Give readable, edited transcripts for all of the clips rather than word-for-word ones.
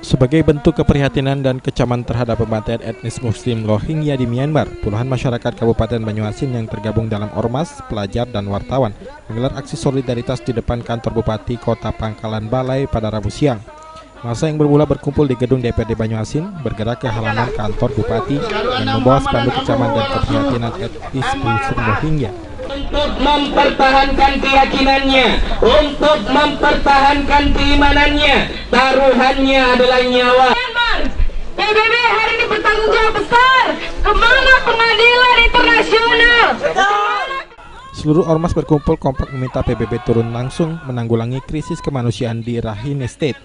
Sebagai bentuk keprihatinan dan kecaman terhadap pembantaian etnis Muslim Rohingya di Myanmar, puluhan masyarakat Kabupaten Banyuasin yang tergabung dalam ormas, pelajar, dan wartawan menggelar aksi solidaritas di depan kantor Bupati Kota Pangkalan Balai pada Rabu siang. Massa yang bermula berkumpul di gedung DPRD Banyuasin bergerak ke halaman kantor Bupati dan membawa spanduk kecaman dan keprihatinan etnis Muslim Rohingya. Untuk mempertahankan keyakinannya, untuk mempertahankan keimanannya, taruhannya adalah nyawa. PBB hari ini bertanggung jawab besar. Kemana pengadilan internasional? Seluruh ormas berkumpul kompak meminta PBB turun langsung menanggulangi krisis kemanusiaan di Rakhine State,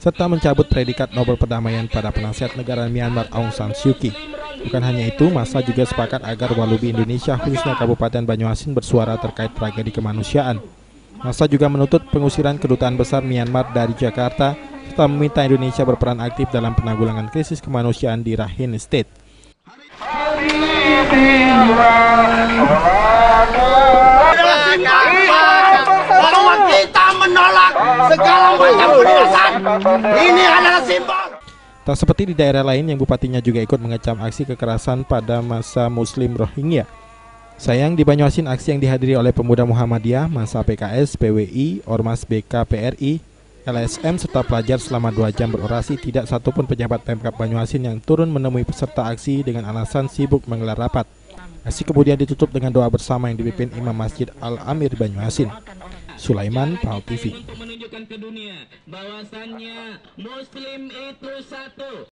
serta mencabut predikat Nobel Perdamaian pada penasihat negara Myanmar Aung San Suu Kyi. Bukan hanya itu, massa juga sepakat agar Walubi Indonesia khususnya Kabupaten Banyuasin bersuara terkait tragedi kemanusiaan. Massa juga menuntut pengusiran kedutaan besar Myanmar dari Jakarta serta meminta Indonesia berperan aktif dalam penanggulangan krisis kemanusiaan di Rakhine State. Bahwa kita menolak segala macam penindasan, ini adalah simbol. Tak seperti di daerah lain yang bupatinya juga ikut mengecam aksi kekerasan pada massa Muslim Rohingya. Sayang di Banyuasin aksi yang dihadiri oleh pemuda Muhammadiyah, massa PKS, PWI, Ormas BKPRI, LSM serta pelajar selama 2 jam berorasi, tidak satupun pejabat Pemkab Banyuasin yang turun menemui peserta aksi dengan alasan sibuk menggelar rapat. Aksi kemudian ditutup dengan doa bersama yang dipimpin Imam Masjid Al-Amir Banyuasin. Sulaiman, PAL TV. Untuk menunjukkan ke dunia bahwasannya Muslim itu satu.